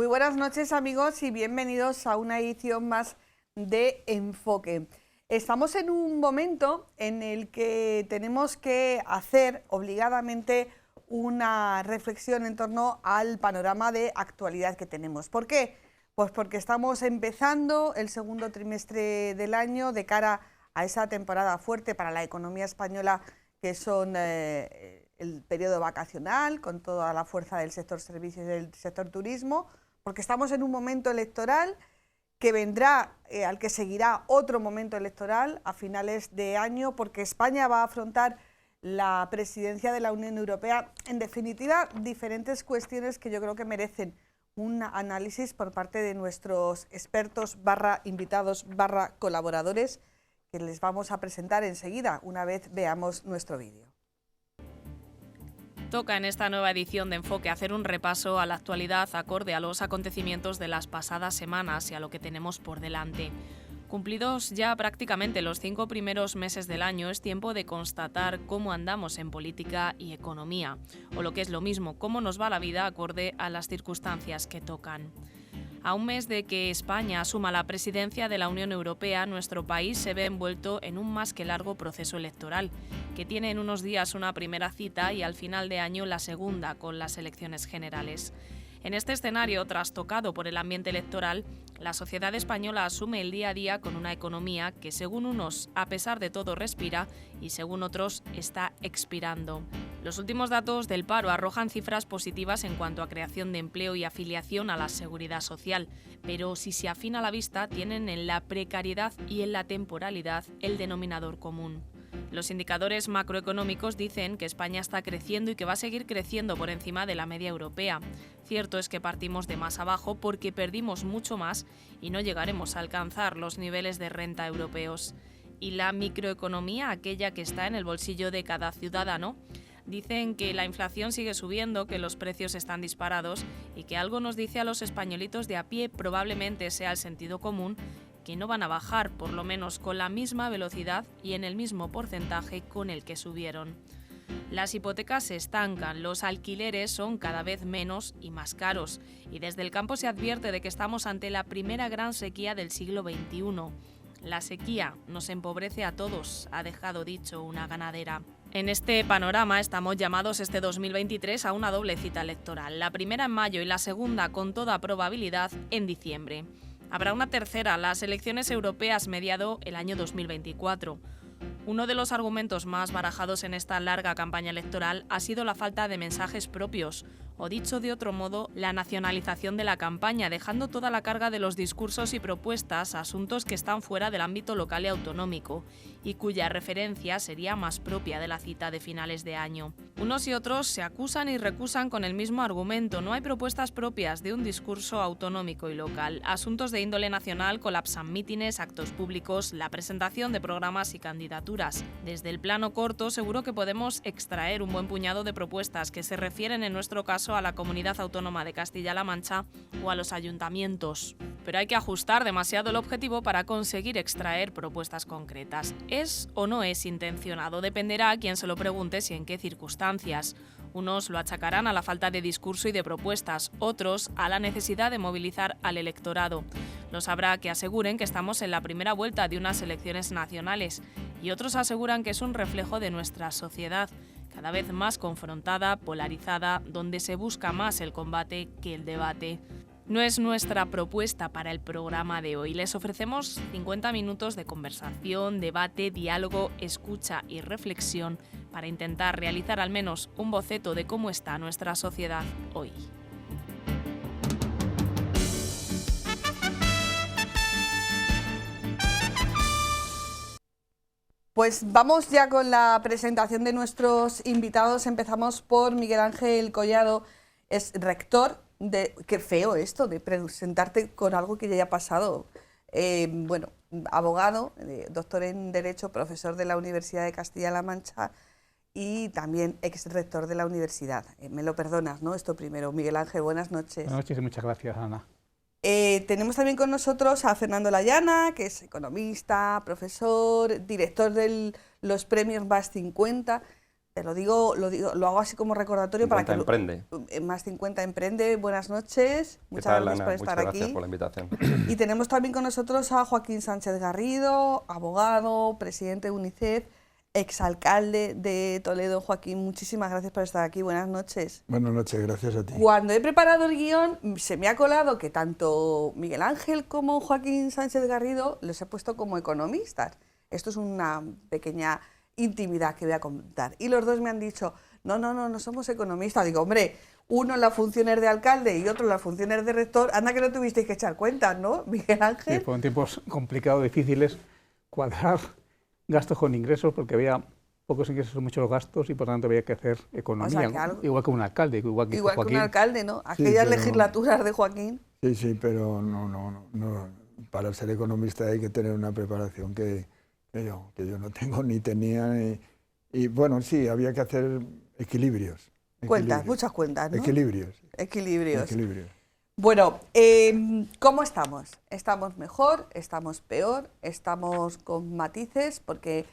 Muy buenas noches, amigos, y bienvenidos a una edición más de Enfoque. Estamos en un momento en el que tenemos que hacer obligadamente una reflexión en torno al panorama de actualidad que tenemos. ¿Por qué? Pues porque estamos empezando el segundo trimestre del año de cara a esa temporada fuerte para la economía española, que son el periodo vacacional, con toda la fuerza del sector servicios y del sector turismo, porque estamos en un momento electoral que vendrá, al que seguirá otro momento electoral a finales de año, porque España va a afrontar la presidencia de la Unión Europea. En definitiva, diferentes cuestiones que yo creo que merecen un análisis por parte de nuestros expertos / invitados / colaboradores, que les vamos a presentar enseguida, una vez veamos nuestro vídeo. Toca en esta nueva edición de Enfoque hacer un repaso a la actualidad acorde a los acontecimientos de las pasadas semanas y a lo que tenemos por delante. Cumplidos ya prácticamente los 5 primeros meses del año, es tiempo de constatar cómo andamos en política y economía, o lo que es lo mismo, cómo nos va la vida acorde a las circunstancias que tocan. A un mes de que España asuma la presidencia de la Unión Europea, nuestro país se ve envuelto en un más que largo proceso electoral, que tiene en unos días una primera cita y al final de año la segunda, con las elecciones generales. En este escenario, trastocado por el ambiente electoral, la sociedad española asume el día a día con una economía que, según unos, a pesar de todo respira y, según otros, está expirando. Los últimos datos del paro arrojan cifras positivas en cuanto a creación de empleo y afiliación a la seguridad social, pero si se afina la vista, tienen en la precariedad y en la temporalidad el denominador común. Los indicadores macroeconómicos dicen que España está creciendo y que va a seguir creciendo por encima de la media europea. Cierto es que partimos de más abajo porque perdimos mucho más y no llegaremos a alcanzar los niveles de renta europeos. ¿Y la microeconomía, aquella que está en el bolsillo de cada ciudadano? Dicen que la inflación sigue subiendo, que los precios están disparados y que algo nos dice a los españolitos de a pie, probablemente sea el sentido común, que no van a bajar, por lo menos con la misma velocidad y en el mismo porcentaje con el que subieron. Las hipotecas se estancan, los alquileres son cada vez menos y más caros, y desde el campo se advierte de que estamos ante la primera gran sequía del siglo XXI. La sequía nos empobrece a todos, ha dejado dicho una ganadera. En este panorama estamos llamados este 2023 a una doble cita electoral, la primera en mayo y la segunda, con toda probabilidad, en diciembre. Habrá una tercera, las elecciones europeas mediado el año 2024. Uno de los argumentos más barajados en esta larga campaña electoral ha sido la falta de mensajes propios, o dicho de otro modo, la nacionalización de la campaña, dejando toda la carga de los discursos y propuestas a asuntos que están fuera del ámbito local y autonómico, y cuya referencia sería más propia de la cita de finales de año. Unos y otros se acusan y recusan con el mismo argumento. No hay propuestas propias de un discurso autonómico y local. Asuntos de índole nacional colapsan mítines, actos públicos, la presentación de programas y candidaturas. Desde el plano corto, seguro que podemos extraer un buen puñado de propuestas que se refieren en nuestro caso a la Comunidad Autónoma de Castilla-La Mancha o a los ayuntamientos. Pero hay que ajustar demasiado el objetivo para conseguir extraer propuestas concretas. ¿Es o no es intencionado? Dependerá a quien se lo pregunte y en qué circunstancias. Unos lo achacarán a la falta de discurso y de propuestas, otros a la necesidad de movilizar al electorado. Los habrá que aseguren que estamos en la primera vuelta de unas elecciones nacionales y otros aseguran que es un reflejo de nuestra sociedad, cada vez más confrontada, polarizada, donde se busca más el combate que el debate. No es nuestra propuesta para el programa de hoy. Les ofrecemos 50 minutos de conversación, debate, diálogo, escucha y reflexión para intentar realizar al menos un boceto de cómo está nuestra sociedad hoy. Pues vamos ya con la presentación de nuestros invitados. Empezamos por Miguel Ángel Collado, es rector de... Qué feo esto de presentarte con algo que ya haya pasado. Abogado, doctor en Derecho, profesor de la Universidad de Castilla-La Mancha y también ex rector de la universidad. Me lo perdonas, ¿no? Esto primero. Miguel Ángel, buenas noches. Buenas noches y muchas gracias, Ana. Tenemos también con nosotros a Fernando Layana, que es economista, profesor, director de los premios VAS 50. Te lo digo, lo hago así como recordatorio para que... Emprende. Más 50 Emprende, buenas noches, muchas gracias por estar aquí. Muchas gracias por la invitación. Y tenemos también con nosotros a Joaquín Sánchez Garrido, abogado, presidente de UNICEF, exalcalde de Toledo. Joaquín, muchísimas gracias por estar aquí, buenas noches. Buenas noches, gracias a ti. Cuando he preparado el guión, se me ha colado que tanto Miguel Ángel como Joaquín Sánchez Garrido los he puesto como economistas. Esto es una pequeña intimidad que voy a contar. Y los dos me han dicho, no somos economistas. Digo, hombre, uno en las funciones de alcalde y otro en las funciones de rector, anda que no tuvisteis que echar cuentas, ¿no, Miguel Ángel? Sí, fueron tiempos complicados, difíciles, cuadrar gastos con ingresos, porque había pocos ingresos y muchos gastos y por tanto había que hacer economía, O sea, igual que un alcalde, igual que un alcalde, ¿no? Aquellas pero... legislaturas de Joaquín. Sí, pero no. Para ser economista hay que tener una preparación que yo no tengo ni tenía. Y bueno, sí, había que hacer equilibrios. Cuentas, muchas cuentas, ¿no? Equilibrios. Bueno, ¿cómo estamos? ¿Estamos mejor? ¿Estamos peor? ¿Estamos con matices? Porque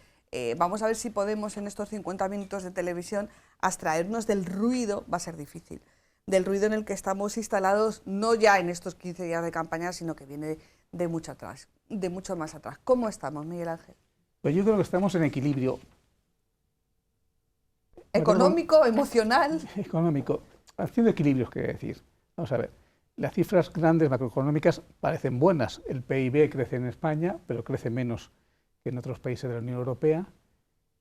vamos a ver si podemos en estos 50 minutos de televisión abstraernos del ruido, va a ser difícil, del ruido en el que estamos instalados, no ya en estos 15 días de campaña, sino que viene de mucho atrás, de mucho más atrás. ¿Cómo estamos, Miguel Ángel? Pues yo creo que estamos en equilibrio. ¿Económico, emocional? Económico. Haciendo equilibrios, quiere decir. Vamos a ver. Las cifras grandes macroeconómicas parecen buenas. El PIB crece en España, pero crece menos que en otros países de la Unión Europea,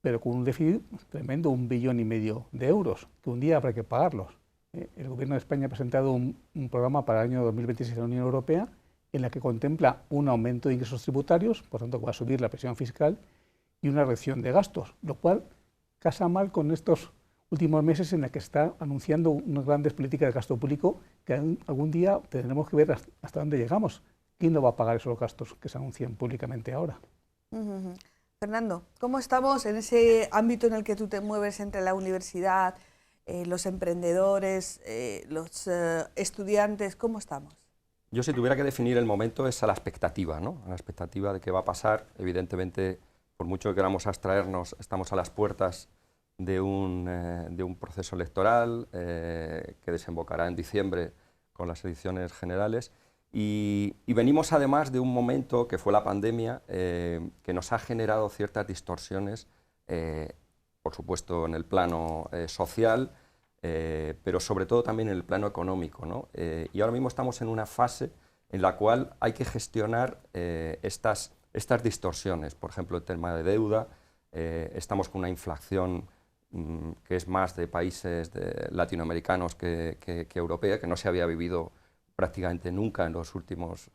pero con un déficit tremendo, 1,5 billones de euros, que un día habrá que pagarlos. El Gobierno de España ha presentado un programa para el año 2026 de la Unión Europea en la que contempla un aumento de ingresos tributarios, por tanto que va a subir la presión fiscal, y una reducción de gastos, lo cual casa mal con estos últimos meses en la que está anunciando unas grandes políticas de gasto público que algún día tendremos que ver hasta dónde llegamos. ¿Quién no va a pagar esos gastos que se anuncian públicamente ahora? Fernando, ¿cómo estamos en ese ámbito en el que tú te mueves entre la universidad, los emprendedores, los estudiantes? ¿Cómo estamos? Yo, si tuviera que definir el momento, es a la expectativa, ¿no? A la expectativa de qué va a pasar. Evidentemente, por mucho que queramos abstraernos, estamos a las puertas de un proceso electoral que desembocará en diciembre con las elecciones generales. Y venimos además de un momento que fue la pandemia, que nos ha generado ciertas distorsiones, por supuesto en el plano social, pero sobre todo también en el plano económico, ¿no? Y ahora mismo estamos en una fase en la cual hay que gestionar estas distorsiones. Por ejemplo, el tema de deuda, estamos con una inflación que es más de países latinoamericanos que europea, que no se había vivido prácticamente nunca en los últimos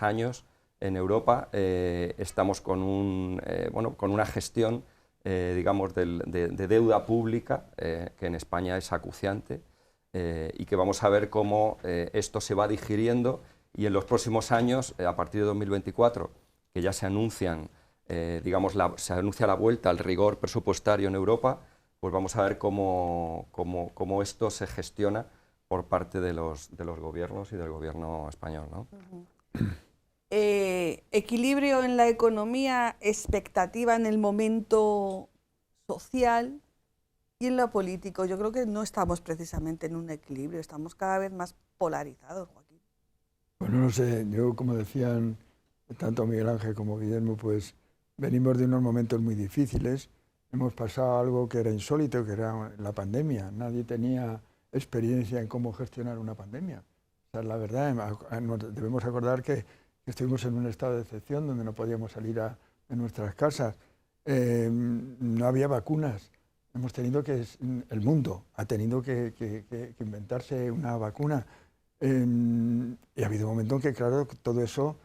años en Europa. Estamos con una gestión digamos, de deuda pública, que en España es acuciante, y que vamos a ver cómo esto se va digiriendo, y en los próximos años, a partir de 2024, que ya se anuncian, se anuncia la vuelta al rigor presupuestario en Europa, pues vamos a ver cómo esto se gestiona por parte de los gobiernos y del gobierno español, ¿no? Equilibrio en la economía, expectativa en el momento social y en lo político. Yo creo que no estamos precisamente en un equilibrio, estamos cada vez más polarizados, Joaquín. Bueno, no sé, yo como decían tanto Miguel Ángel como Guillermo, pues venimos de unos momentos muy difíciles. Hemos pasado algo que era insólito, que era la pandemia. Nadie tenía experiencia en cómo gestionar una pandemia. O sea, la verdad, debemos acordar que estuvimos en un estado de excepción donde no podíamos salir de nuestras casas. No había vacunas. Hemos tenido el mundo ha tenido que inventarse una vacuna. Y ha habido un momento en que, claro, todo eso,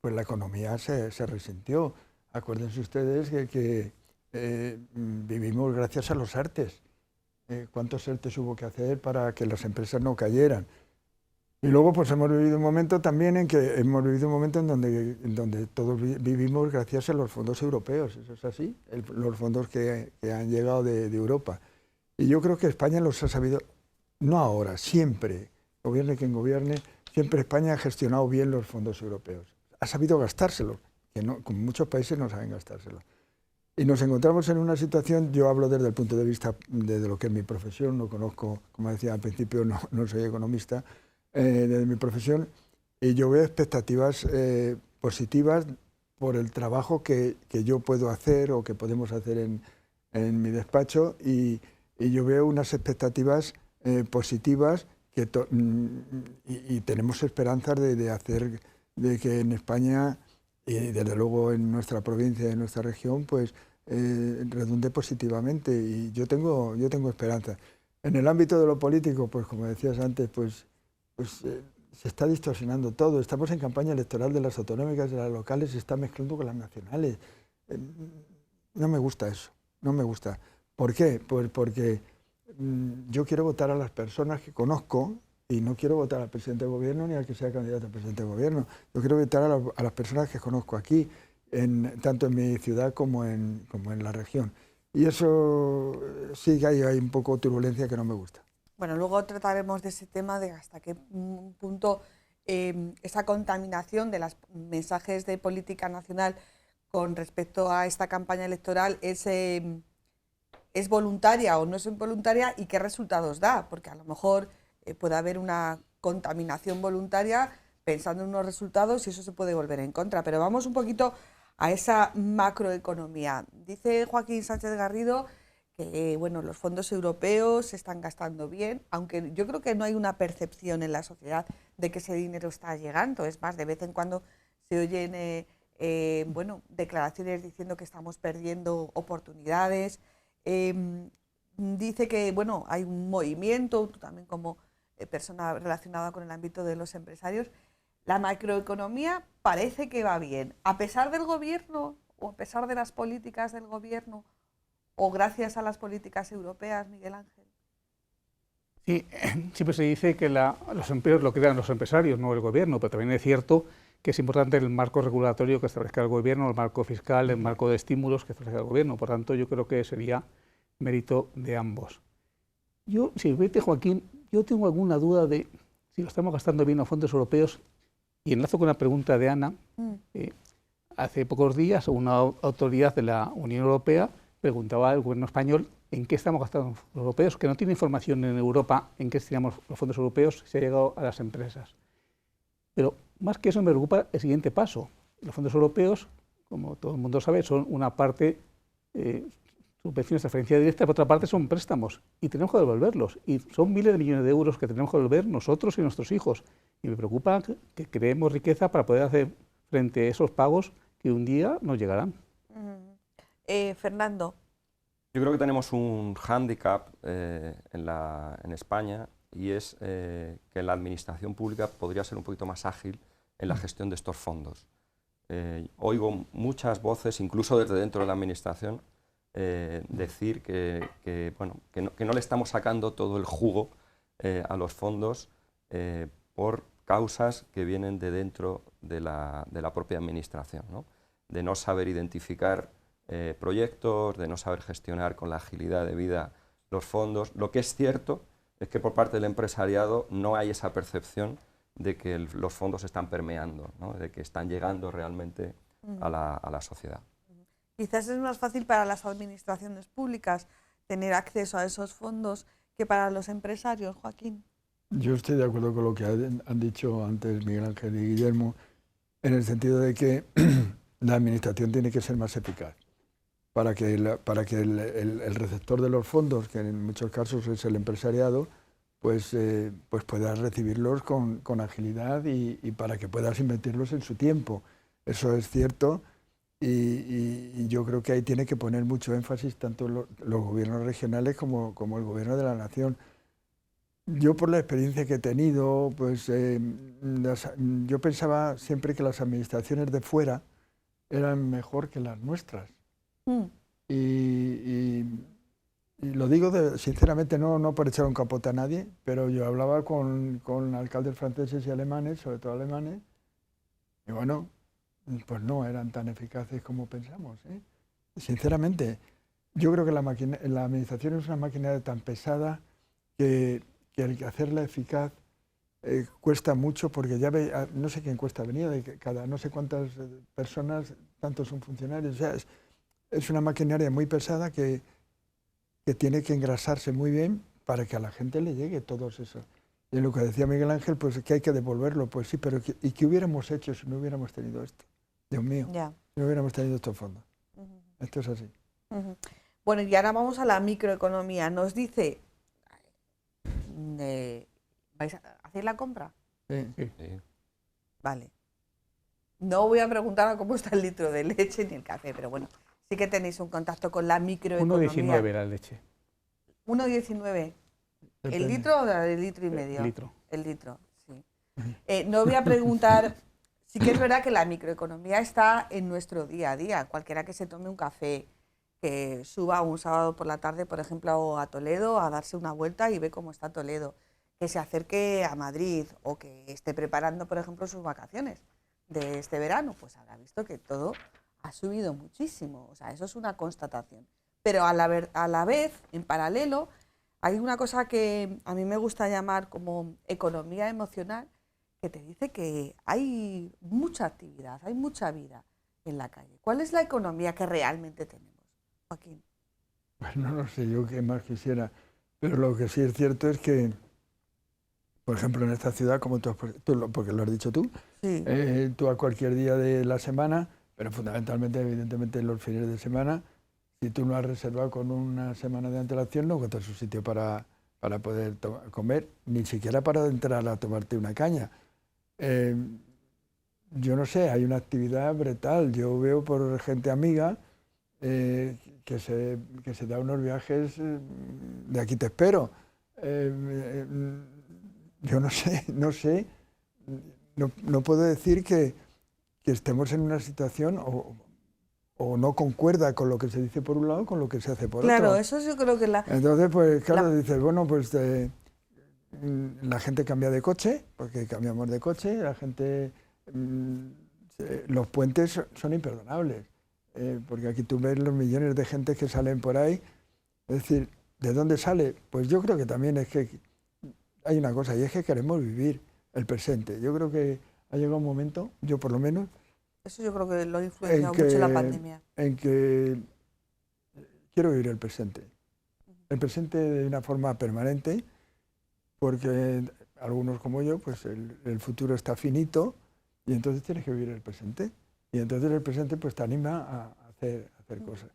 pues la economía se resintió. Acuérdense ustedes que vivimos gracias a los ERTEs. ¿Cuántos ERTEs hubo que hacer para que las empresas no cayeran? Y luego pues hemos vivido un momento también en donde todos vivimos gracias a los fondos europeos, eso es así, los fondos que han llegado de Europa. Y yo creo que España los ha sabido, no ahora, siempre, gobierne quien gobierne, siempre España ha gestionado bien los fondos europeos. Ha sabido gastárselos, que no, como muchos países no saben gastárselos. Y nos encontramos en una situación, yo hablo desde el punto de vista de lo que es mi profesión, no conozco, como decía al principio, no soy economista, desde mi profesión, y yo veo expectativas positivas por el trabajo que yo puedo hacer o que podemos hacer en mi despacho, y yo veo unas expectativas positivas y tenemos esperanzas de que en España y desde luego en nuestra provincia, en nuestra región, pues redunde positivamente, y yo tengo esperanza. En el ámbito de lo político, pues como decías antes, pues se está distorsionando todo. Estamos en campaña electoral de las autonómicas, de las locales, se está mezclando con las nacionales. No me gusta eso, no me gusta. ¿Por qué? Pues porque yo quiero votar a las personas que conozco, y no quiero votar al presidente del gobierno ni al que sea candidato a presidente del gobierno. Yo quiero votar a las personas que conozco aquí, tanto en mi ciudad como en la región. Y eso sí que hay un poco de turbulencia que no me gusta. Bueno, luego trataremos de ese tema, de hasta qué punto esa contaminación de los mensajes de política nacional con respecto a esta campaña electoral es voluntaria o no es involuntaria, y qué resultados da, porque a lo mejor puede haber una contaminación voluntaria pensando en unos resultados y eso se puede volver en contra. Pero vamos un poquito a esa macroeconomía. Dice Joaquín Sánchez Garrido que bueno, los fondos europeos se están gastando bien, aunque yo creo que no hay una percepción en la sociedad de que ese dinero está llegando. Es más, de vez en cuando se oyen bueno, declaraciones diciendo que estamos perdiendo oportunidades. Dice que bueno, hay un movimiento, tú también como persona relacionada con el ámbito de los empresarios. La macroeconomía parece que va bien, a pesar del gobierno o a pesar de las políticas del gobierno, o gracias a las políticas europeas, Miguel Ángel. Sí, siempre se dice que los empleos lo crean los empresarios, no el gobierno, pero también es cierto que es importante el marco regulatorio que establezca el gobierno, el marco fiscal, el marco de estímulos que establezca el gobierno. Por tanto, yo creo que sería mérito de ambos. Yo, si vete, Joaquín, yo tengo alguna duda de si lo estamos gastando bien los fondos europeos, y enlazo con la pregunta de Ana. Hace pocos días una autoridad de la Unión Europea preguntaba al gobierno español en qué estamos gastando los fondos europeos, que no tiene información en Europa en qué destinamos los fondos europeos, si ha llegado a las empresas. Pero más que eso me preocupa el siguiente paso. Los fondos europeos, como todo el mundo sabe, son una parte subvenciones de transferencia directa, por otra parte son préstamos y tenemos que devolverlos. Y son miles de millones de euros que tenemos que devolver nosotros y nuestros hijos. Y me preocupa que creemos riqueza para poder hacer frente a esos pagos que un día nos llegarán. Fernando. Yo creo que tenemos un hándicap en España, y es que la administración pública podría ser un poquito más ágil en la gestión de estos fondos. Oigo muchas voces, incluso desde dentro de la administración, decir que no le estamos sacando todo el jugo a los fondos por causas que vienen de dentro de la propia administración, ¿no? De no saber identificar proyectos, de no saber gestionar con la agilidad debida los fondos. Lo que es cierto es que por parte del empresariado no hay esa percepción de que los fondos están permeando, ¿no? De que están llegando realmente a la sociedad. Quizás es más fácil para las administraciones públicas tener acceso a esos fondos que para los empresarios, Joaquín. Yo estoy de acuerdo con lo que han dicho antes Miguel Ángel y Guillermo, en el sentido de que la administración tiene que ser más eficaz para que el receptor de los fondos, que en muchos casos es el empresariado, pues pueda recibirlos con agilidad y para que puedas invertirlos en su tiempo. Eso es cierto, y yo creo que ahí tiene que poner mucho énfasis tanto los gobiernos regionales como el gobierno de la nación. Yo, por la experiencia que he tenido, pues yo pensaba siempre que las administraciones de fuera eran mejor que las nuestras. Y lo digo sinceramente, no por echar un capote a nadie, pero yo hablaba con alcaldes franceses y alemanes, sobre todo alemanes, y bueno, pues no eran tan eficaces como pensamos, ¿eh? Sinceramente, yo creo que la administración es una maquinaria tan pesada que el hacerla eficaz cuesta mucho, porque ya no sé quién cuesta venir, de cada no sé cuántas personas, tantos son funcionarios, o sea, es una maquinaria muy pesada que tiene que engrasarse muy bien para que a la gente le llegue todo eso. Y lo que decía Miguel Ángel, pues que hay que devolverlo, pues sí, pero ¿y qué hubiéramos hecho si no hubiéramos tenido esto? Dios mío, si no hubiéramos tenido estos fondos. Esto es así. Bueno, y ahora vamos a la microeconomía. Nos dice, ¿vais a hacer la compra? Sí. Vale. No voy a preguntar cómo está el litro de leche ni el café, pero bueno, sí que tenéis un contacto con la microeconomía. 1,19 la leche. 1,19. ¿El litro o el litro y medio? El litro. El litro, sí. No voy a preguntar, sí que es verdad que la microeconomía está en nuestro día a día. Cualquiera que se tome un café, que suba un sábado por la tarde, por ejemplo, a Toledo, a darse una vuelta y ve cómo está Toledo. Que se acerque a Madrid o que esté preparando, por ejemplo, sus vacaciones de este verano, pues habrá visto que todo ha subido muchísimo. O sea, eso es una constatación. Pero a la vez, en paralelo, hay una cosa que a mí me gusta llamar como economía emocional, que te dice que hay mucha actividad, hay mucha vida en la calle. ¿Cuál es la economía que realmente tenemos, Joaquín? Pues no lo sé, yo qué más quisiera. Pero lo que sí es cierto es que, por ejemplo, en esta ciudad, como porque lo has dicho tú, Sí. Tú a cualquier día de la semana, pero fundamentalmente, evidentemente, los fines de semana, si tú no has reservado con una semana de antelación, no encuentras un sitio para poder comer, ni siquiera para entrar a tomarte una caña. Yo no sé, hay una actividad brutal. Yo veo por gente amiga que se da unos viajes de aquí te espero. Yo no sé, no puedo decir que estemos en una situación o no concuerda con lo que se dice por un lado con lo que se hace por otro. Claro, eso yo creo que Entonces, pues claro, dices, bueno, pues la gente cambia de coche, porque cambiamos de coche, la gente, los puentes son imperdonables, porque aquí tú ves los millones de gente que salen por ahí, es decir, ¿de dónde sale? Pues yo creo que también es que hay una cosa, y es que queremos vivir el presente. Yo creo que ha llegado un momento, yo por lo menos, eso yo creo que lo ha influenciado mucho la pandemia. En que quiero vivir el presente de una forma permanente, porque algunos como yo, pues el futuro está finito y entonces tienes que vivir el presente. Y entonces el presente pues te anima a hacer cosas.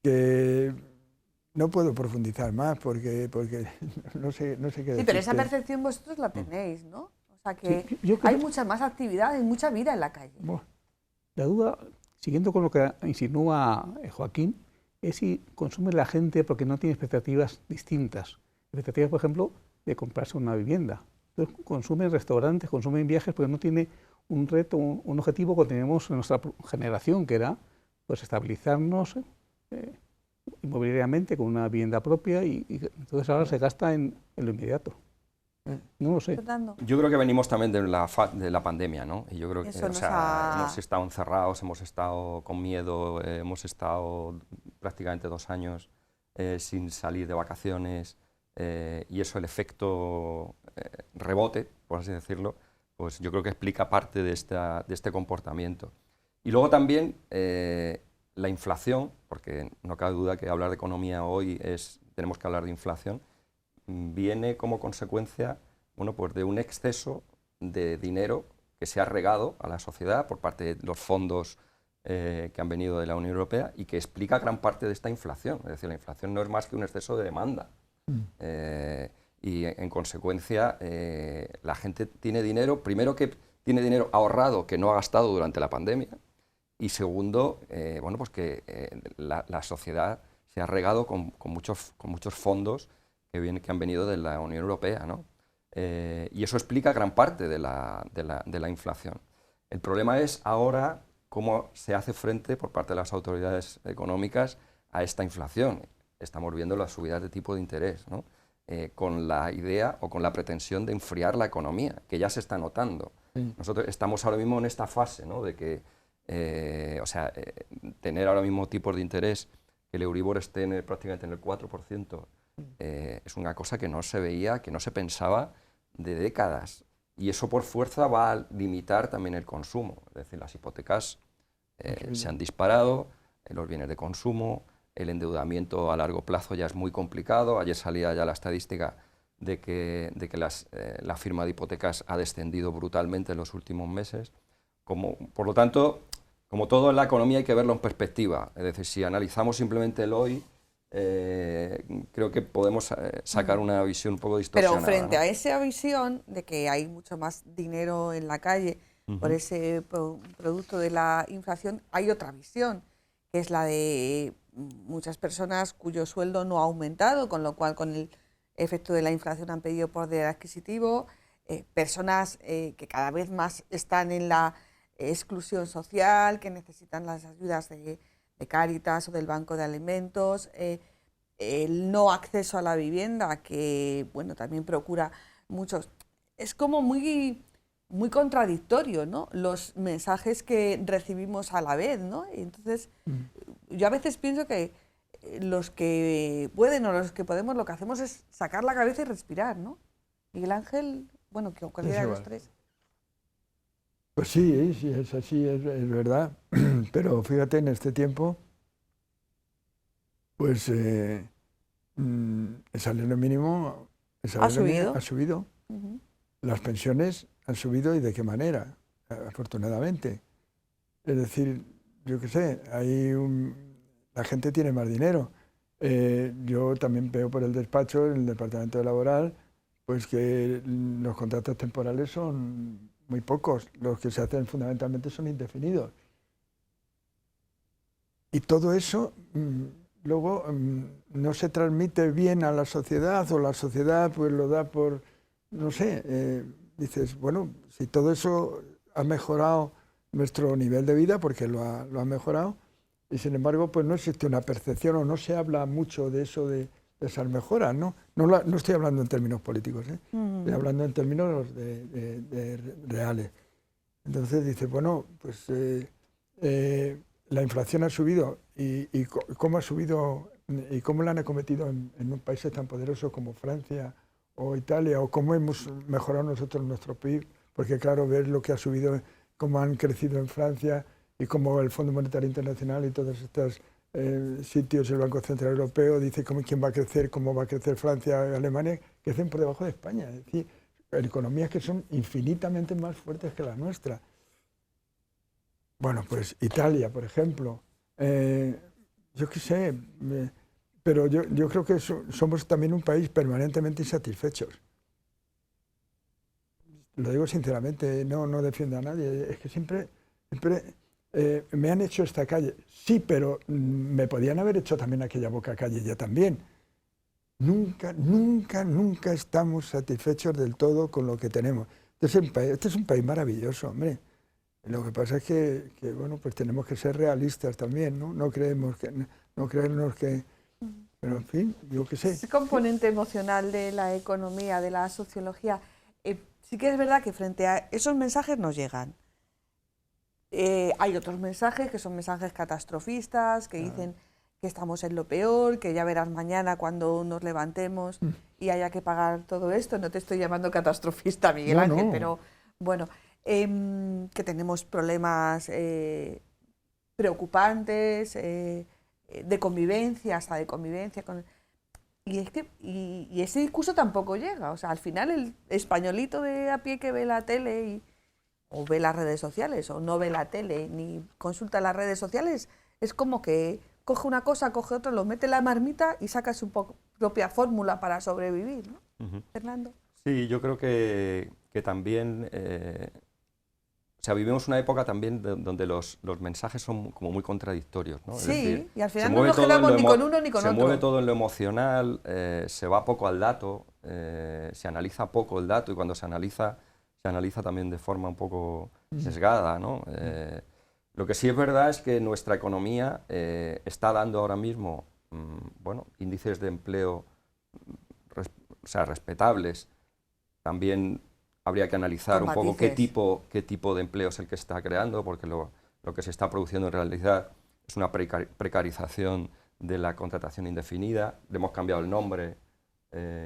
Que no puedo profundizar más porque no sé qué decirte. Sí, pero esa percepción vosotros la tenéis, ¿no? O sea que Sí, yo creo hay mucha más actividad, hay mucha vida en la calle. Bueno, la duda, siguiendo con lo que insinúa Joaquín, es si consume la gente porque no tiene expectativas distintas. Expectativas, por ejemplo, de comprarse una vivienda. Entonces, consume en restaurantes, consume en viajes porque no tiene un reto, un objetivo que tenemos en nuestra generación, que era pues estabilizarnos inmobiliariamente con una vivienda propia y entonces ahora se gasta en lo inmediato. No lo sé. Yo creo que venimos también de la pandemia, ¿no? Y yo creo que hemos estado encerrados, hemos estado con miedo, hemos estado prácticamente 2 años sin salir de vacaciones y eso, el efecto rebote, por así decirlo, pues yo creo que explica parte de este comportamiento. Y luego también la inflación, porque no cabe duda que hablar de economía hoy tenemos que hablar de inflación, viene como consecuencia, bueno, pues de un exceso de dinero que se ha regado a la sociedad por parte de los fondos que han venido de la Unión Europea y que explica gran parte de esta inflación. Es decir, la inflación no es más que un exceso de demanda. Y en consecuencia la gente tiene dinero, primero que tiene dinero ahorrado que no ha gastado durante la pandemia y segundo, bueno, pues que la sociedad se ha regado con muchos fondos que han venido de la Unión Europea, ¿no? Y eso explica gran parte de la inflación. El problema es ahora cómo se hace frente por parte de las autoridades económicas a esta inflación. Estamos viendo las subidas de tipo de interés, ¿no? Con la idea o con la pretensión de enfriar la economía, que ya se está notando. Sí. Nosotros estamos ahora mismo en esta fase, ¿no? De que, tener ahora mismo tipos de interés, que el Euribor esté prácticamente en el 4%, es una cosa que no se veía, que no se pensaba de décadas. Y eso por fuerza va a limitar también el consumo. Es decir, las hipotecas se han disparado, los bienes de consumo, el endeudamiento a largo plazo ya es muy complicado. Ayer salía ya la estadística de que la firma de hipotecas ha descendido brutalmente en los últimos meses. Por lo tanto, como todo en la economía hay que verlo en perspectiva. Es decir, si analizamos simplemente el hoy, creo que podemos sacar una visión un poco distorsionada. Pero frente ¿no? a esa visión de que hay mucho más dinero en la calle por ese producto de la inflación, hay otra visión, que es la de muchas personas cuyo sueldo no ha aumentado, con lo cual con el efecto de la inflación han pedido poder adquisitivo, personas que cada vez más están en la exclusión social, que necesitan las ayudas de Cáritas o del Banco de Alimentos, el no acceso a la vivienda, que bueno, también procura muchos. Es como muy contradictorio, ¿no?, los mensajes que recibimos a la vez, ¿no? Y entonces, yo a veces pienso que los que pueden o los que podemos, lo que hacemos es sacar la cabeza y respirar, ¿no? Miguel Ángel, bueno, que cualquiera de los tres. Pues sí, sí, es así, es verdad. Pero fíjate, en este tiempo, pues el salario mínimo ¿Ha subido? ha subido. Las pensiones han subido, y de qué manera, afortunadamente. Es decir, yo qué sé, la gente tiene más dinero. Yo también veo por el despacho, en el departamento laboral, pues que los contratos temporales son muy pocos. Los que se hacen fundamentalmente son indefinidos. Y todo eso luego no se transmite bien a la sociedad, o la sociedad pues lo da por, no sé, dices, bueno, si todo eso ha mejorado nuestro nivel de vida, porque lo ha mejorado, y sin embargo pues no existe una percepción, o no se habla mucho de eso, de esas mejoras, ¿no? No estoy hablando en términos políticos, estoy hablando en términos reales. Entonces dices, bueno, pues la inflación ha subido, y cómo ha subido, y cómo la han acometido en países tan poderosos como Francia o Italia, o cómo hemos mejorado nosotros nuestro PIB, porque claro, ver lo que ha subido, cómo han crecido en Francia, y cómo el Fondo Monetario Internacional y todos estos sitios, el Banco Central Europeo, dice quién va a crecer, cómo va a crecer Francia y Alemania, crecen por debajo de España. Es decir, economías que son infinitamente más fuertes que la nuestra. Bueno, pues Italia, por ejemplo, yo qué sé, pero yo creo que somos también un país permanentemente insatisfechos. Lo digo sinceramente, no defiendo a nadie, es que siempre me han hecho esta calle, sí, pero me podían haber hecho también aquella boca calle ya también. Nunca estamos satisfechos del todo con lo que tenemos. Este es un país maravilloso, hombre. Lo que pasa es que bueno, pues tenemos que ser realistas también, ¿no? No creernos que... Pero en fin, yo qué sé. Ese componente emocional de la economía, de la sociología, sí que es verdad que frente a esos mensajes nos llegan. Hay otros mensajes que son mensajes catastrofistas, que dicen que estamos en lo peor, que ya verás mañana cuando nos levantemos y haya que pagar todo esto. No te estoy llamando catastrofista, Miguel Ángel, pero bueno, que tenemos problemas preocupantes, de convivencia, hasta de convivencia con... Y ese discurso tampoco llega. O sea, al final el españolito de a pie que ve la tele o ve las redes sociales, o no ve la tele ni consulta las redes sociales, es como que coge una cosa, coge otra, lo mete en la marmita y saca su propia fórmula para sobrevivir, ¿no? Fernando. Sí, yo creo que también... O sea, vivimos una época también donde los mensajes son como muy contradictorios, ¿no? Sí, es decir, y al final no nos quedamos ni con uno ni con otro. Se mueve todo en lo emocional, se va poco al dato, se analiza poco el dato, y cuando se analiza también de forma un poco sesgada, ¿no? Lo que sí es verdad es que nuestra economía está dando ahora mismo bueno, índices de empleo respetables. También habría que analizar un poco qué tipo de empleo es el que se está creando, porque lo que se está produciendo en realidad es una precarización de la contratación indefinida. Le hemos cambiado el nombre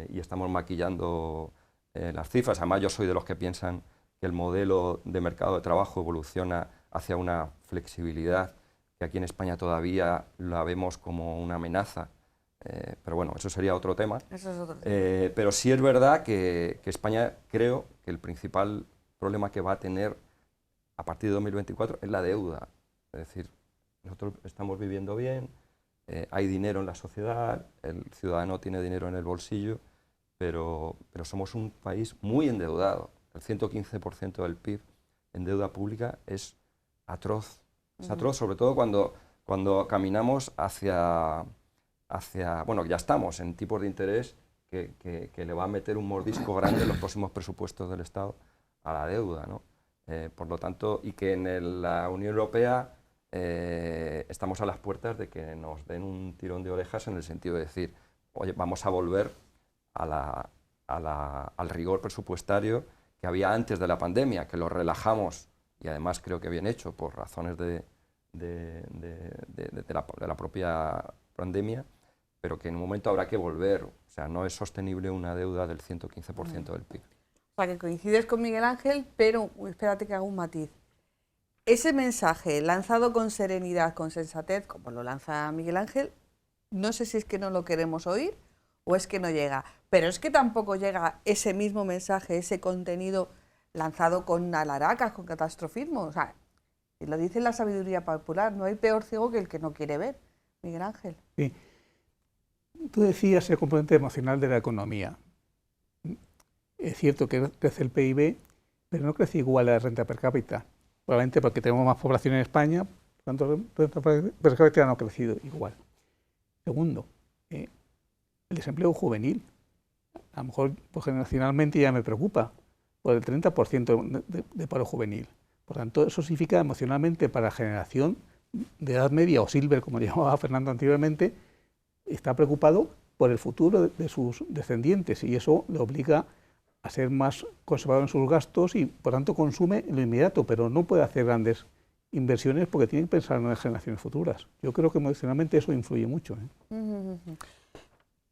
y estamos maquillando las cifras. Además, yo soy de los que piensan que el modelo de mercado de trabajo evoluciona hacia una flexibilidad que aquí en España todavía la vemos como una amenaza. Pero bueno, eso sería otro tema. Eso es otro tema. Pero sí es verdad que España, creo que el principal problema que va a tener a partir de 2024 es la deuda. Es decir, nosotros estamos viviendo bien, hay dinero en la sociedad, el ciudadano tiene dinero en el bolsillo, pero somos un país muy endeudado. El 115% del PIB en deuda pública es atroz. Es atroz, sobre todo cuando caminamos hacia, bueno, ya estamos en tipos de interés que le va a meter un mordisco grande en los próximos presupuestos del Estado a la deuda, ¿no? Por lo tanto, y que en la Unión Europea estamos a las puertas de que nos den un tirón de orejas en el sentido de decir, oye, vamos a volver al rigor presupuestario que había antes de la pandemia, que lo relajamos, y además creo que bien hecho por razones de la propia pandemia, pero que en un momento habrá que volver. O sea, no es sostenible una deuda del 115% del PIB. O sea, que coincides con Miguel Ángel, pero espérate que hago un matiz. Ese mensaje lanzado con serenidad, con sensatez, como lo lanza Miguel Ángel, no sé si es que no lo queremos oír o es que no llega. Pero es que tampoco llega ese mismo mensaje, ese contenido lanzado con alaracas, con catastrofismo. O sea, y lo dice la sabiduría popular, no hay peor ciego que el que no quiere ver. Miguel Ángel. Sí. Tú decías el componente emocional de la economía. Es cierto que crece el PIB, pero no crece igual la renta per cápita. Probablemente porque tenemos más población en España, por tanto la renta per cápita no ha crecido igual. Segundo, el desempleo juvenil. A lo mejor pues, generacionalmente ya me preocupa por el 30% de paro juvenil. Por tanto, eso significa emocionalmente para la generación de edad media o silver, como llamaba Fernando anteriormente, está preocupado por el futuro de sus descendientes y eso le obliga a ser más conservador en sus gastos y por tanto consume en lo inmediato, pero no puede hacer grandes inversiones porque tiene que pensar en las generaciones futuras. Yo creo que emocionalmente eso influye mucho.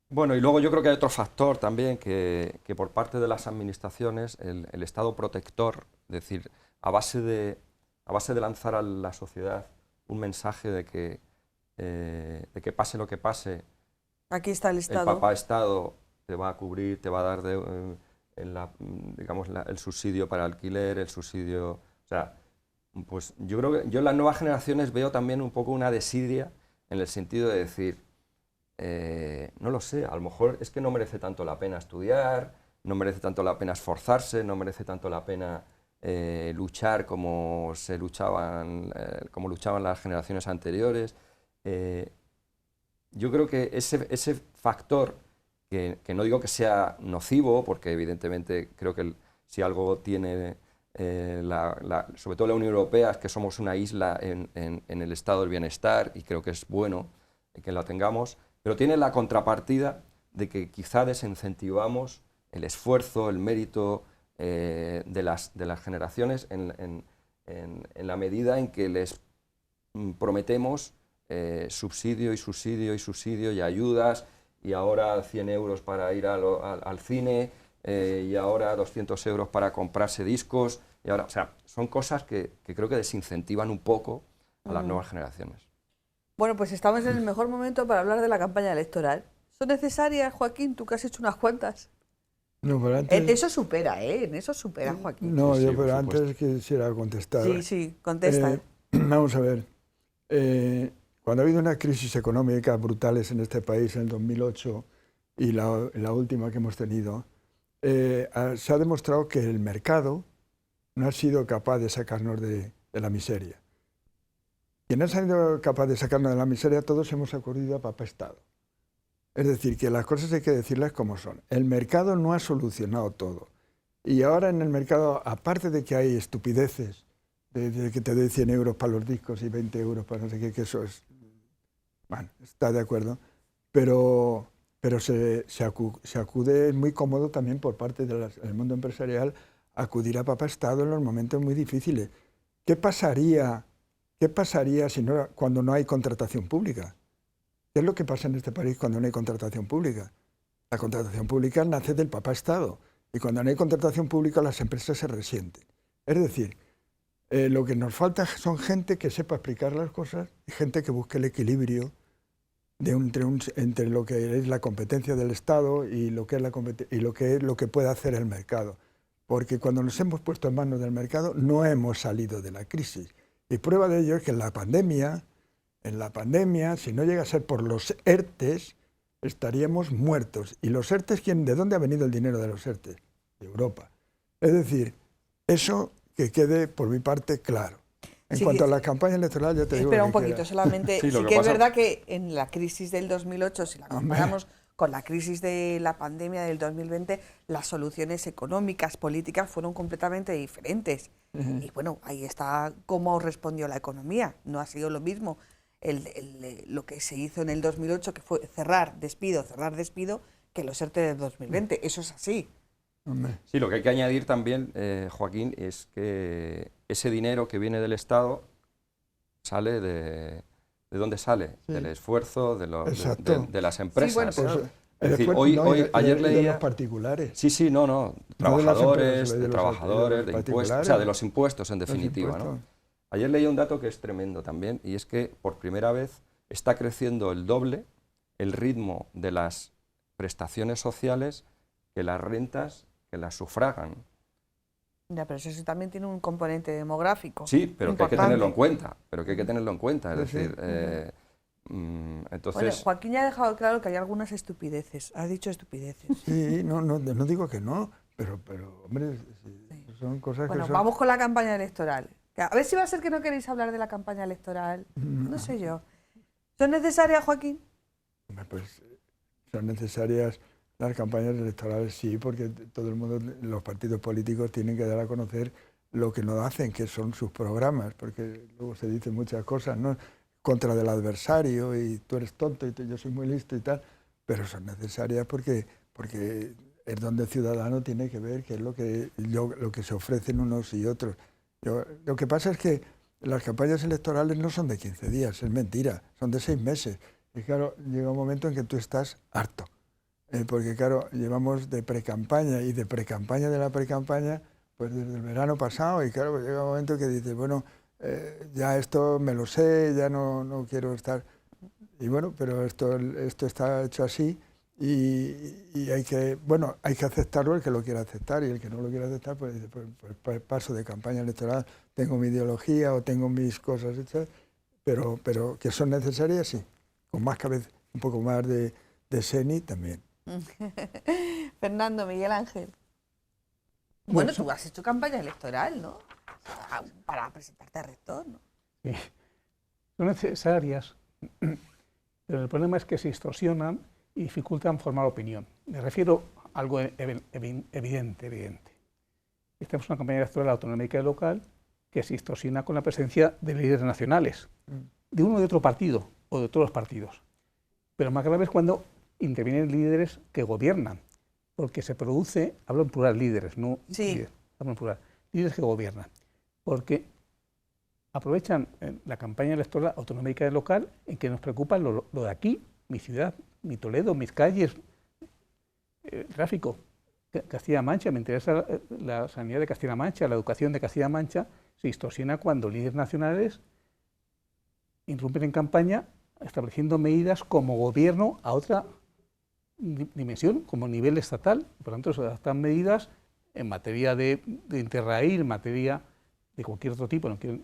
Bueno, y luego yo creo que hay otro factor también que por parte de las administraciones, el Estado protector, es decir, a base de lanzar a la sociedad un mensaje de que pase lo que pase, aquí está el Estado. El papá Estado te va a cubrir, te va a dar el subsidio para alquiler, el subsidio... O sea, pues yo creo que yo en las nuevas generaciones veo también un poco una desidia en el sentido de decir, no lo sé, a lo mejor es que no merece tanto la pena estudiar, no merece tanto la pena esforzarse, no merece tanto la pena luchar como luchaban las generaciones anteriores. Yo creo que ese factor, que no digo que sea nocivo, porque evidentemente creo que si algo tiene, sobre todo la Unión Europea, es que somos una isla en el estado del bienestar y creo que es bueno que la tengamos, pero tiene la contrapartida de que quizá desincentivamos el esfuerzo, el mérito de las generaciones en la medida en que les prometemos subsidio y subsidio y subsidio y ayudas, y ahora 100 euros para ir al cine, y ahora 200 euros para comprarse discos, y ahora, o sea, son cosas que creo que desincentivan un poco a las nuevas generaciones. Bueno, pues estamos en el mejor momento para hablar de la campaña electoral. ¿Son necesarias, Joaquín? Tú que has hecho unas cuantas. No, pero antes... Eso supera, en eso supera, Joaquín. No, Sí, yo sí, pero por antes supuesto. quisiera contestar. Sí, contesta. Vamos a ver. Cuando ha habido una crisis económica brutales en este país en el 2008 y la última que hemos tenido, se ha demostrado que el mercado no ha sido capaz de sacarnos de la miseria. Quien ha sido capaz de sacarnos de la miseria, todos hemos acudido a papá Estado. Es decir, que las cosas hay que decirlas como son. El mercado no ha solucionado todo. Y ahora en el mercado, aparte de que hay estupideces, de que te doy 100 euros para los discos y 20 euros para no sé qué, que eso es... Bueno, está de acuerdo. Pero se acude, es muy cómodo también por parte del mundo empresarial, acudir a papá Estado en los momentos muy difíciles. ¿Qué pasaría cuando no hay contratación pública? ¿Qué es lo que pasa en este país cuando no hay contratación pública? La contratación pública nace del papá Estado y cuando no hay contratación pública las empresas se resienten. Es decir, Lo que nos falta son gente que sepa explicar las cosas y gente que busque el equilibrio entre lo que es la competencia del Estado y lo que es lo que puede hacer el mercado. Porque cuando nos hemos puesto en manos del mercado no hemos salido de la crisis. Y prueba de ello es que en la pandemia, si no llega a ser por los ERTES, estaríamos muertos. ¿Y los ERTES de dónde ha venido el dinero de los ERTES? De Europa. Es decir, eso que quede por mi parte claro. En cuanto a la campaña electoral, yo te digo... Espera un poquito, solamente. Sí, sí que es verdad que en la crisis del 2008, si la comparamos con la crisis de la pandemia del 2020, las soluciones económicas, políticas fueron completamente diferentes. Y bueno, ahí está cómo respondió la economía. No ha sido lo mismo lo que se hizo en el 2008, que fue cerrar, despido, que los ERTE del 2020. Eso es así. Sí, lo que hay que añadir también, Joaquín, es que ese dinero que viene del Estado sale ¿de dónde sale? Sí. Del esfuerzo de las empresas. Sí, bueno, es decir, ayer leía... De los particulares. Sí, no. Trabajadores, de impuestos, o sea, de los impuestos en definitiva, ¿no? Ayer leía un dato que es tremendo también, y es que por primera vez está creciendo el doble el ritmo de las prestaciones sociales que las rentas que las sufragan. Ya, pero eso también tiene un componente demográfico. Sí, pero que hay que tenerlo en cuenta. Es decir, entonces... Bueno, Joaquín ya ha dejado claro que hay algunas estupideces. Ha dicho estupideces. Sí, no digo que no, pero hombre, son cosas bueno, que son... vamos con la campaña electoral. A ver si va a ser que no queréis hablar de la campaña electoral. No sé yo. ¿Son necesarias, Joaquín? Pues son necesarias las campañas electorales, sí, porque todo el mundo, los partidos políticos tienen que dar a conocer lo que no hacen, que son sus programas, porque luego se dicen muchas cosas, ¿no? Contra del adversario, y tú eres tonto, y yo soy muy listo y tal, pero son necesarias porque es donde el ciudadano tiene que ver qué es lo que se ofrecen unos y otros. Lo que pasa es que las campañas electorales no son de 15 días, es mentira, son de 6 meses. Y claro, llega un momento en que tú estás harto. Porque claro, llevamos de precampaña y de precampaña de la precampaña, pues desde el verano pasado, y claro, pues llega un momento que dices, bueno, ya esto me lo sé, ya no quiero estar... Y bueno, pero esto está hecho así y hay que aceptarlo el que lo quiera aceptar, y el que no lo quiera aceptar, pues dice, pues paso de campaña electoral, tengo mi ideología o tengo mis cosas hechas, pero que son necesarias, sí, con más cabeza, un poco más de seni también. Fernando, Miguel Ángel. Bueno, tú has hecho campaña electoral, ¿no? Para presentarte a rector, ¿no? Sí. Son necesarias, pero el problema es que se distorsionan y dificultan formar opinión. Me refiero a algo evidente. Estamos en una campaña electoral autonómica y local que se distorsiona con la presencia de líderes nacionales, de uno o de otro partido, o de todos los partidos. Pero más grave es cuando intervienen líderes que gobiernan, porque se produce, hablo en plural, líderes, no sí. Líderes, hablo en plural, líderes que gobiernan, porque aprovechan la campaña electoral autonómica y local en que nos preocupa lo de aquí, mi ciudad, mi Toledo, mis calles, tráfico, Castilla-La Mancha, me interesa la sanidad de Castilla-La Mancha, la educación de Castilla-La Mancha, se distorsiona cuando líderes nacionales irrumpen en campaña estableciendo medidas como gobierno a otra dimensión, como nivel estatal. Por lo tanto, se adaptan medidas en materia de Interrail, en materia de cualquier otro tipo, no quiero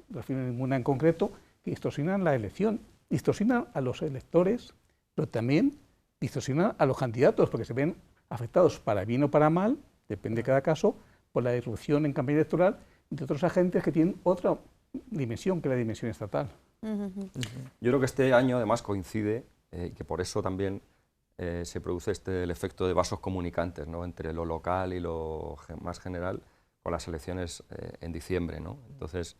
referirme a ninguna en concreto, que distorsionan la elección, distorsionan a los electores, pero también distorsionan a los candidatos, porque se ven afectados para bien o para mal, depende de cada caso, por la irrupción en campaña electoral de otros agentes que tienen otra dimensión que la dimensión estatal. Yo creo que este año además coincide, que por eso también se produce el efecto de vasos comunicantes, ¿no?, entre lo local y lo más general, con las elecciones en diciembre, ¿no? Entonces...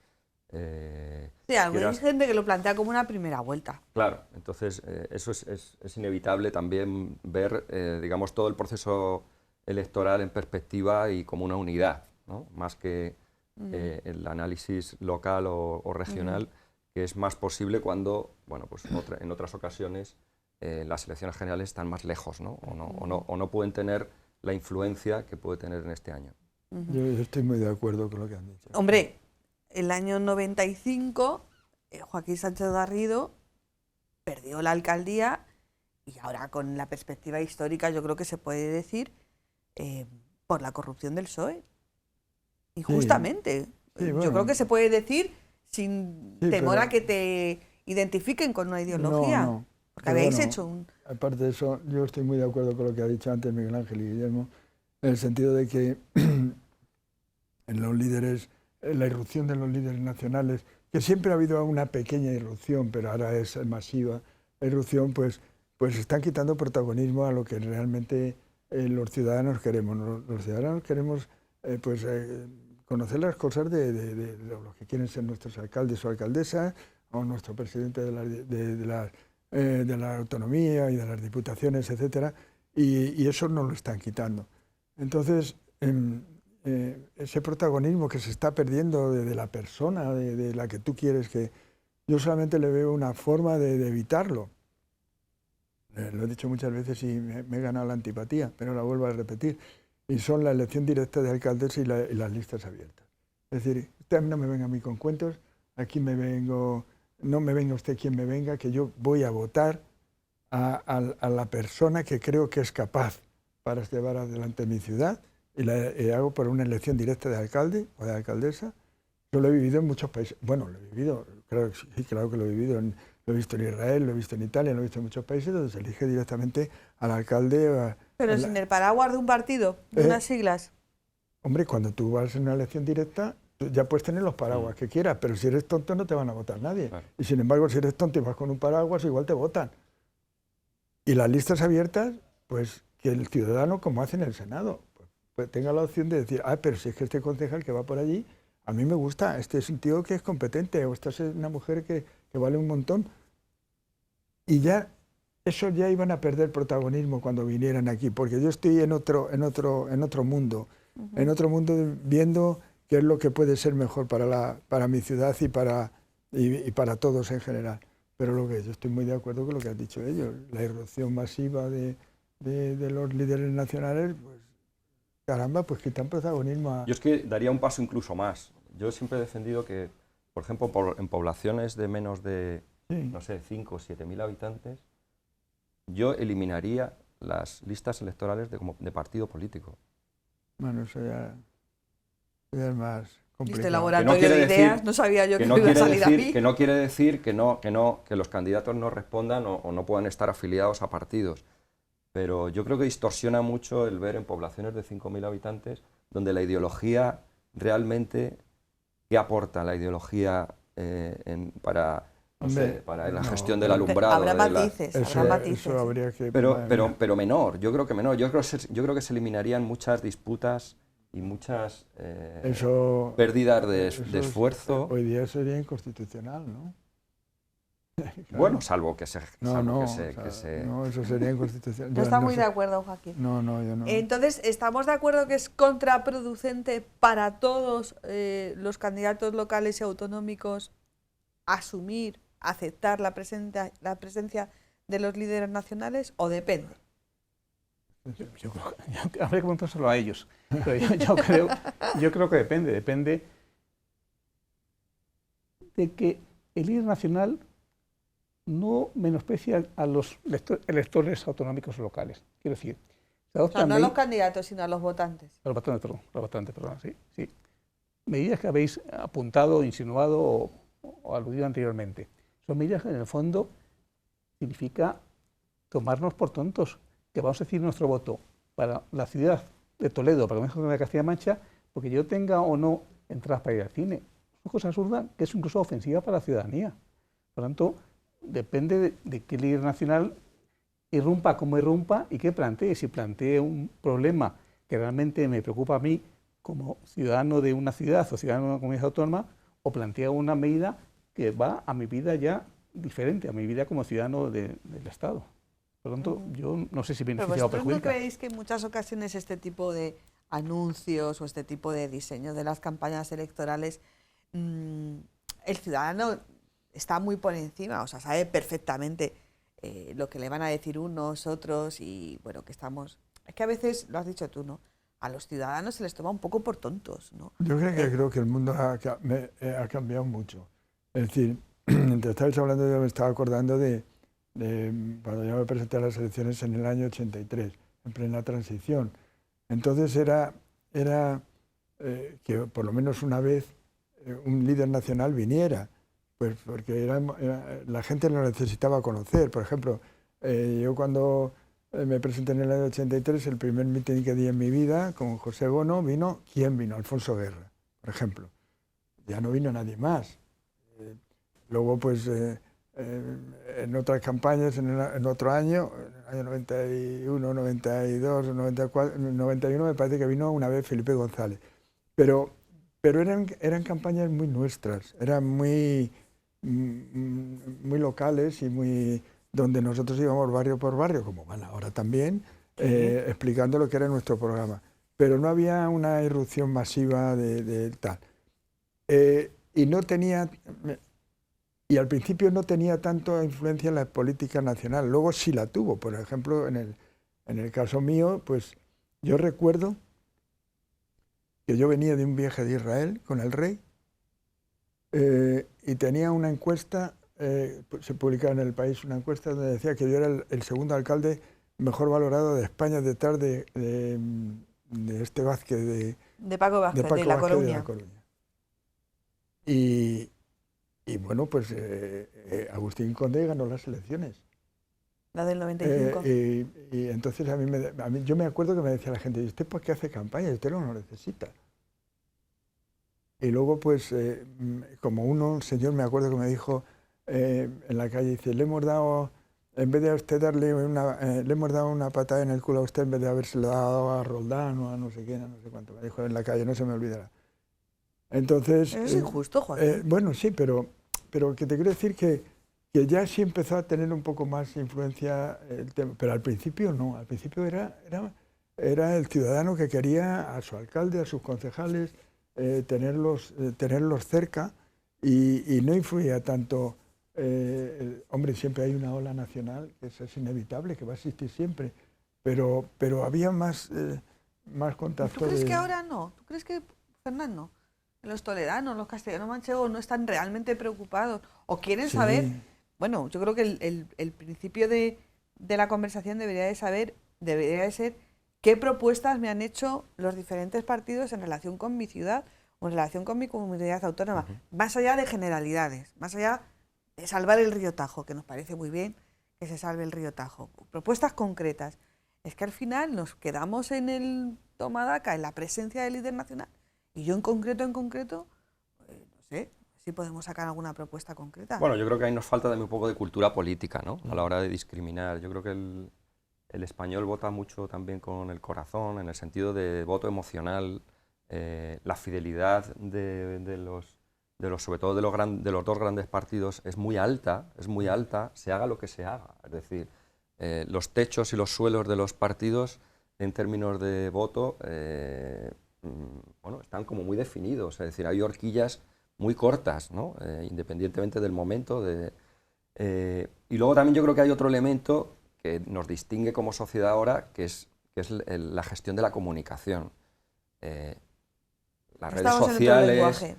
sí, hay gente que lo plantea como una primera vuelta. Claro, entonces eso es inevitable también ver, digamos, todo el proceso electoral en perspectiva y como una unidad, ¿no?, más que el análisis local o regional, que es más posible cuando, bueno, pues en otras ocasiones las elecciones generales están más lejos, ¿no? O no pueden tener la influencia que puede tener en este año. Yo estoy muy de acuerdo con lo que han dicho. Hombre, el año 95, Joaquín Sánchez Garrido perdió la alcaldía y ahora con la perspectiva histórica yo creo que se puede decir por la corrupción del PSOE. Injustamente. Sí, Yo bueno. creo que se puede decir sin Sí, temor pero- a que te identifiquen con una ideología. No. Porque Pero habéis bueno, hecho un... Aparte de eso, yo estoy muy de acuerdo con lo que ha dicho antes Miguel Ángel y Guillermo, en el sentido de que en los líderes, en la irrupción de los líderes nacionales, que siempre ha habido una pequeña irrupción, pero ahora es masiva, la irrupción, pues están quitando protagonismo a lo que realmente los ciudadanos queremos. Los ciudadanos queremos conocer las cosas de lo que quieren ser nuestros alcaldes o alcaldesas, o nuestro presidente de la autonomía y de las diputaciones, etcétera, y eso nos lo están quitando. Entonces, ese protagonismo que se está perdiendo de la persona, de la que tú quieres que... Yo solamente le veo una forma de evitarlo. Lo he dicho muchas veces y me he ganado la antipatía, pero la vuelvo a repetir. Y son la elección directa de alcaldes y las listas abiertas. Es decir, usted no me venga a mí con cuentos, aquí me vengo... No me venga usted quien me venga, que yo voy a votar a la persona que creo que es capaz para llevar adelante mi ciudad y la hago por una elección directa de alcalde o de alcaldesa. Yo lo he vivido en muchos países. Bueno, lo he vivido, claro que lo he vivido. Lo he visto en Israel, lo he visto en Italia, lo he visto en muchos países donde se elige directamente al alcalde. Pero sin el paraguas de un partido, de unas siglas. Hombre, cuando tú vas en una elección directa, tú ya puedes tener los paraguas que quieras, pero si eres tonto no te van a votar nadie. Claro. Y sin embargo, si eres tonto y vas con un paraguas, igual te votan. Y las listas abiertas, pues que el ciudadano, como hace en el Senado, pues tenga la opción de decir, pero si es que este concejal que va por allí, a mí me gusta, este es un tío que es competente, o esta es una mujer que vale un montón. Y ya, eso ya iban a perder protagonismo cuando vinieran aquí, porque yo estoy en otro mundo, en otro mundo viendo qué es lo que puede ser mejor para mi ciudad y para todos en general. Pero lo que yo estoy muy de acuerdo con lo que han dicho ellos, la irrupción masiva de los líderes nacionales, pues caramba, pues quitan protagonismo. Yo es que daría un paso incluso más. Yo siempre he defendido que, por ejemplo, en poblaciones de menos de, no sé, 5 o 7.000 habitantes, yo eliminaría las listas electorales de partido político. Bueno, eso ya es más complicado. Este laboratorio de ideas, no sabía yo que no iba a salir a mí. Que no quiere decir que los candidatos no respondan o no puedan estar afiliados a partidos. Pero yo creo que distorsiona mucho el ver en poblaciones de 5.000 habitantes donde la ideología realmente, ¿qué aporta la ideología para la gestión del alumbrado? Habrá matices, habrá matices. Eso habría que... Pero menor, yo creo que menor. Yo creo que se eliminarían muchas disputas y muchas pérdidas de esfuerzo. Hoy día sería inconstitucional, ¿no? Claro. Bueno, salvo que se... No, eso sería inconstitucional. No está muy de acuerdo, Joaquín. No, yo no. Entonces, ¿estamos de acuerdo que es contraproducente para todos los candidatos locales y autonómicos asumir, aceptar la presencia de los líderes nacionales o depende? Yo creo que habría que preguntárselo a ellos. Pero yo creo que depende de que el líder nacional no menosprecia a los electores autonómicos locales. Quiero decir, o sea, no a los candidatos, sino a los votantes. A los votantes, perdón, sí. Medidas que habéis apuntado, insinuado o aludido anteriormente. Son medidas que en el fondo significa tomarnos por tontos, que vamos a decir nuestro voto para la ciudad de Toledo, para la de Castilla-La Mancha, porque yo tenga o no entradas para ir al cine. Es una cosa absurda que es incluso ofensiva para la ciudadanía. Por lo tanto, depende de qué líder nacional irrumpa como irrumpa y qué plantee. Si plantee un problema que realmente me preocupa a mí como ciudadano de una ciudad o ciudadano de una comunidad autónoma, o plantea una medida que va a mi vida ya diferente, a mi vida como ciudadano del Estado. Por lo tanto, yo no sé si beneficia o perjudica. ¿No creéis que en muchas ocasiones este tipo de anuncios o este tipo de diseño de las campañas electorales, el ciudadano está muy por encima, o sea, sabe perfectamente lo que le van a decir unos, otros, y bueno, que estamos... Es que a veces, lo has dicho tú, ¿no? a los ciudadanos se les toma un poco por tontos, ¿no? Yo creo que el mundo ha cambiado mucho. Es decir, te estabas hablando, yo me estaba acordando de cuando yo me presenté a las elecciones en el año 83, en plena transición. Entonces era que por lo menos una vez un líder nacional viniera, pues porque la gente lo necesitaba conocer. Por ejemplo, yo cuando me presenté en el año 83, el primer mitin que di en mi vida con José Bono vino, ¿quién vino? Alfonso Guerra, por ejemplo. Ya no vino nadie más. Luego, pues, en otras campañas, en otro año, en el año 91, 92, 94, 91, me parece que vino una vez Felipe González. Pero eran campañas muy nuestras, eran muy locales y muy donde nosotros íbamos barrio por barrio, como van ahora también, explicando lo que era nuestro programa. Pero no había una irrupción masiva de tal. Y al principio no tenía tanta influencia en la política nacional, luego sí la tuvo. Por ejemplo, en el caso mío, pues yo recuerdo que yo venía de un viaje de Israel con el rey y tenía una encuesta, se publicaba en El País una encuesta donde decía que yo era el segundo alcalde mejor valorado de España detrás de este Vázquez, de Paco Vázquez, de La Coruña. Y bueno, pues Agustín Conde ganó las elecciones. La del 95. Y entonces yo me acuerdo que me decía la gente, ¿y usted por qué hace campaña? Usted no lo necesita. Y luego, pues, como un señor, me acuerdo que me dijo en la calle, dice, le hemos dado, en vez de a usted darle le hemos dado una patada en el culo a usted en vez de habérselo dado a Roldán o a no sé quién, a no sé cuánto. Me dijo en la calle, no se me olvidará. Entonces, es injusto, Joaquín. Bueno, sí, pero que te quiero decir que ya sí empezó a tener un poco más influencia el tema, pero al principio no, al principio era el ciudadano que quería a su alcalde, a sus concejales, tenerlos cerca y no influía tanto. Hombre, siempre hay una ola nacional, que eso es inevitable, que va a existir siempre, pero había más contacto. ¿Tú crees que ahora no? ¿Tú crees que, Fernando, los toledanos, los castellanos manchegos no están realmente preocupados o quieren saber? Bueno, yo creo que el principio de la conversación debería de ser qué propuestas me han hecho los diferentes partidos en relación con mi ciudad o en relación con mi comunidad autónoma, más allá de generalidades, más allá de salvar el río Tajo, que nos parece muy bien que se salve el río Tajo. Propuestas concretas. Es que al final nos quedamos en el toma daca, en la presencia del líder nacional, y yo en concreto, no sé si podemos sacar alguna propuesta concreta. Bueno, yo creo que ahí nos falta también un poco de cultura política, ¿no? A la hora de discriminar. Yo creo que el español vota mucho también con el corazón, en el sentido de voto emocional, la fidelidad sobre todo de los dos grandes partidos es muy alta, se haga lo que se haga. Es decir, los techos y los suelos de los partidos en términos de voto bueno, están como muy definidos, es decir, hay horquillas muy cortas, ¿no? Independientemente del momento. Y luego también yo creo que hay otro elemento que nos distingue como sociedad ahora, que es la gestión de la comunicación. Las redes sociales,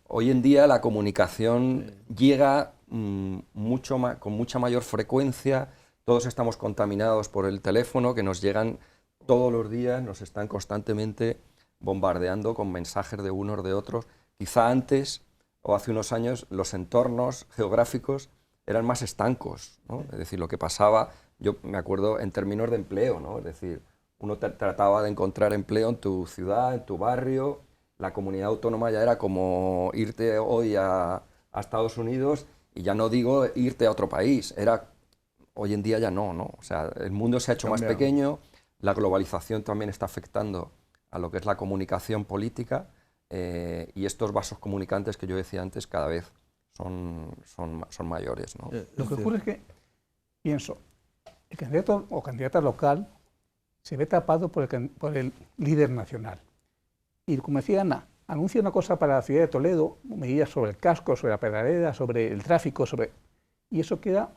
hoy en día la comunicación llega con mucha mayor frecuencia, todos estamos contaminados por el teléfono, que nos llegan todos los días, nos están constantemente bombardeando con mensajes de unos de otros. Quizá antes o hace unos años los entornos geográficos eran más estancos, ¿no? Es decir, lo que pasaba, yo me acuerdo en términos de empleo, ¿no? Es decir, uno trataba de encontrar empleo en tu ciudad, en tu barrio. La comunidad autónoma ya era como irte hoy a Estados Unidos, y ya no digo irte a otro país, hoy en día ya no, ¿no? O sea, el mundo se ha hecho más pequeño, la globalización también está afectando a lo que es la comunicación política, y estos vasos comunicantes que yo decía antes cada vez son mayores, ¿no? Lo que ocurre es que, pienso, el candidato o candidata local se ve tapado por el líder nacional. Y como decía Ana, anuncia una cosa para la ciudad de Toledo, medidas sobre el casco, sobre la pedalera, sobre el tráfico, y eso queda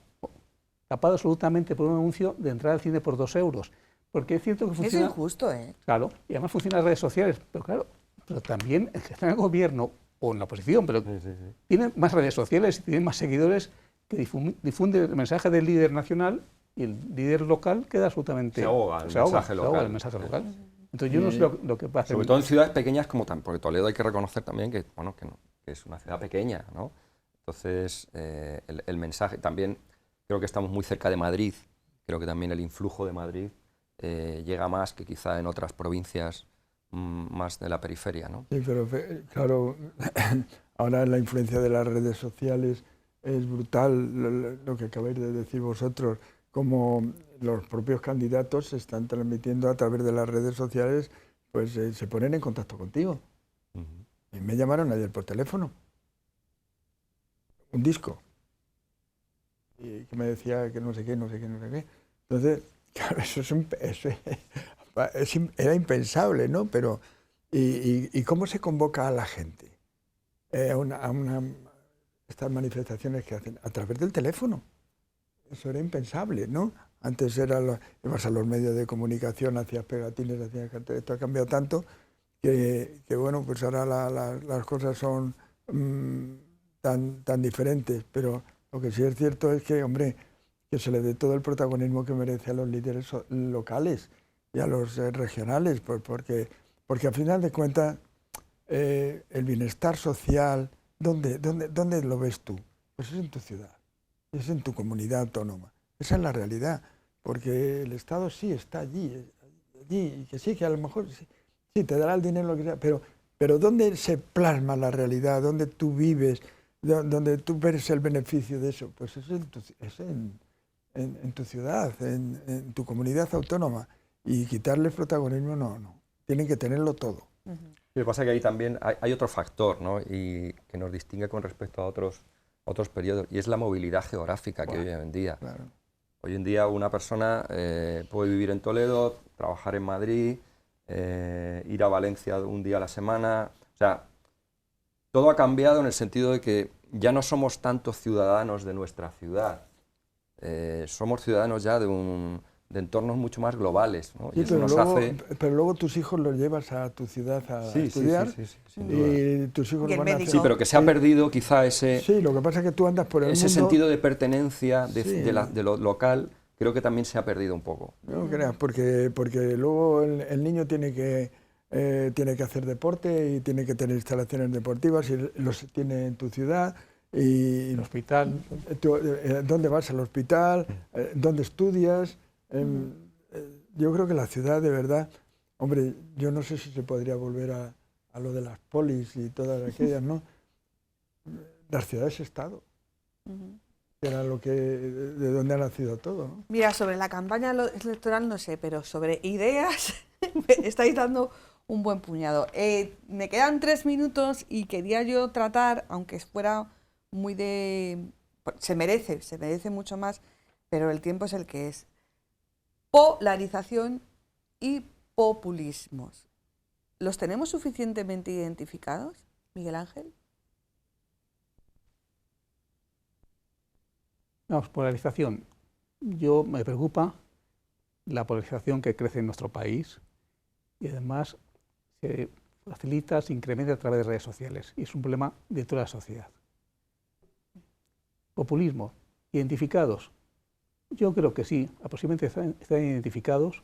tapado absolutamente por un anuncio de entrar al cine por 2 euros. Porque es cierto que Es funciona... injusto, ¿eh? Claro, y además funcionan las redes sociales, pero claro, pero también el que está en el gobierno o en la oposición, pero tiene más redes sociales y tiene más seguidores que difunde el mensaje del líder nacional y el líder local queda absolutamente... Se ahoga el mensaje local. Entonces yo no sé lo que pasa. Sobre todo en ciudades pequeñas como porque Toledo hay que reconocer también que, bueno, que es una ciudad pequeña, ¿no? Entonces el mensaje también, creo que estamos muy cerca de Madrid, creo que también el influjo de Madrid llega más que quizá en otras provincias más de la periferia, ¿no? Sí, pero claro, ahora la influencia de las redes sociales es brutal, lo que acabáis de decir vosotros, como los propios candidatos se están transmitiendo a través de las redes sociales, pues se ponen en contacto contigo. Y me llamaron ayer por teléfono, un disco, y que me decía que no sé qué, no sé qué, no sé qué. Entonces, claro, era impensable, ¿no? Pero, ¿y cómo se convoca a la gente estas manifestaciones que hacen? A través del teléfono. Eso era impensable, ¿no? Antes ibas a los medios de comunicación, hacías pegatines, hacías carteles. Esto ha cambiado tanto que bueno, pues ahora las cosas son tan diferentes. Pero lo que sí es cierto es que, hombre, que se le dé todo el protagonismo que merece a los líderes locales y a los regionales, porque a final de cuentas el bienestar social, ¿dónde lo ves tú? Pues es en tu ciudad, es en tu comunidad autónoma. Esa es la realidad, porque el Estado sí está allí, y que sí, que a lo mejor sí te dará el dinero, lo que sea, pero ¿dónde se plasma la realidad? ¿Dónde tú vives? ¿Dónde tú ves el beneficio de eso? Pues es en tu ciudad, en tu comunidad autónoma. Y quitarle protagonismo no. Tienen que tenerlo todo. Lo que pasa es que ahí también hay otro factor, ¿no? Y que nos distingue con respecto a otros periodos, y es la movilidad geográfica que hay hoy en día. Claro. Hoy en día una persona puede vivir en Toledo, trabajar en Madrid, ir a Valencia un día a la semana. O sea, todo ha cambiado en el sentido de que ya no somos tantos ciudadanos de nuestra ciudad. Somos ciudadanos ya de entornos mucho más globales, ¿no? Sí, y eso pero luego tus hijos los llevas a tu ciudad a estudiar, sí, y tus hijos Y el van a hacer... Sí, pero que se ha perdido quizá ese... Sí, lo que pasa es que tú andas por el ese mundo... sentido de pertenencia Sí. de lo local, creo que también se ha perdido un poco. No creas, porque luego el niño tiene que hacer deporte y tiene que tener instalaciones deportivas y los tiene en tu ciudad. Y el hospital. ¿Dónde vas al hospital? ¿Dónde estudias? Yo creo que la ciudad, de verdad, hombre, yo no sé si se podría volver a lo de las polis y todas aquellas, ¿no? Las ciudades-estado, que era de donde ha nacido todo, ¿no? Mira, sobre la campaña electoral no sé, pero sobre ideas me estáis dando un buen puñado. Me quedan 3 minutos y quería yo tratar, aunque fuera muy se merece mucho más, pero el tiempo es el que es. Polarización y populismos. ¿Los tenemos suficientemente identificados, Miguel Ángel? Vamos, polarización. Me preocupa la polarización que crece en nuestro país y además se facilita, se incrementa a través de redes sociales y es un problema de toda la sociedad. Populismo, identificados. Yo creo que sí, aproximadamente están identificados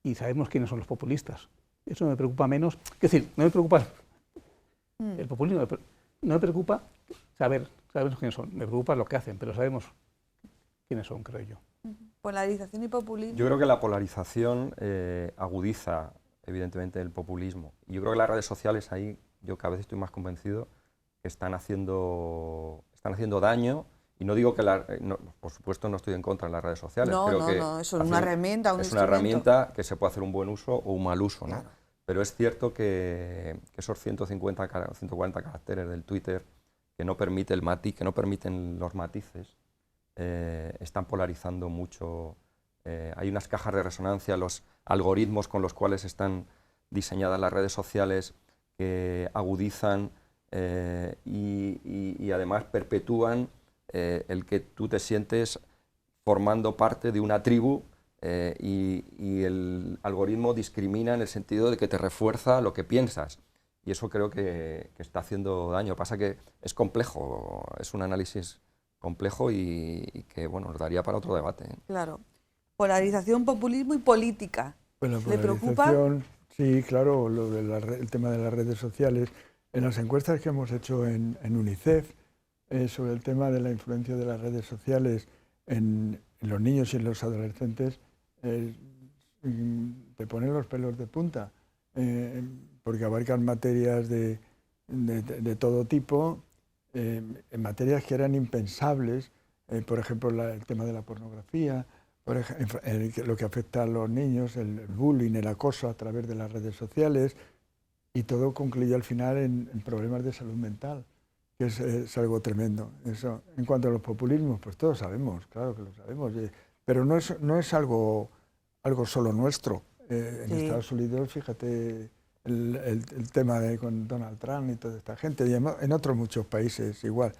y sabemos quiénes son los populistas. Eso me preocupa menos. Es decir, no me preocupa el populismo, no me preocupa sabemos quiénes son, me preocupa lo que hacen, pero sabemos quiénes son, creo yo. Polarización y populismo. Yo creo que la polarización agudiza, evidentemente, el populismo. Y yo creo que las redes sociales ahí, yo cada vez estoy más convencido que están haciendo daño. Y no digo que, por supuesto, no estoy en contra de las redes sociales. No, es una herramienta, un instrumento. Es una herramienta que se puede hacer un buen uso o un mal uso, ¿no? Claro. Pero es cierto que esos 140 caracteres del Twitter que no permite el matiz, que no permiten los matices, están polarizando mucho. Hay unas cajas de resonancia, los algoritmos con los cuales están diseñadas las redes sociales que agudizan y además perpetúan el que tú te sientes formando parte de una tribu y el algoritmo discrimina en el sentido de que te refuerza lo que piensas. Y eso creo que está haciendo daño. Pasa que es complejo, es un análisis complejo y que bueno, nos daría para otro debate. Claro. Polarización, populismo y política. Bueno, ¿Le preocupa? Sí, claro, el tema de las redes sociales. En las encuestas que hemos hecho en UNICEF sobre el tema de la influencia de las redes sociales en los niños y en los adolescentes, te ponen los pelos de punta. Porque abarcan materias de todo tipo, en materias que eran impensables, por ejemplo, el tema de la pornografía, por ejemplo, lo que afecta a los niños, el bullying, el acoso a través de las redes sociales, y todo concluyó al final en problemas de salud mental, que es algo tremendo. Eso. En cuanto a los populismos, pues todos sabemos, claro que lo sabemos, pero no es algo solo nuestro. En Estados Unidos, fíjate, el tema con Donald Trump y toda esta gente, y en otros muchos países igual.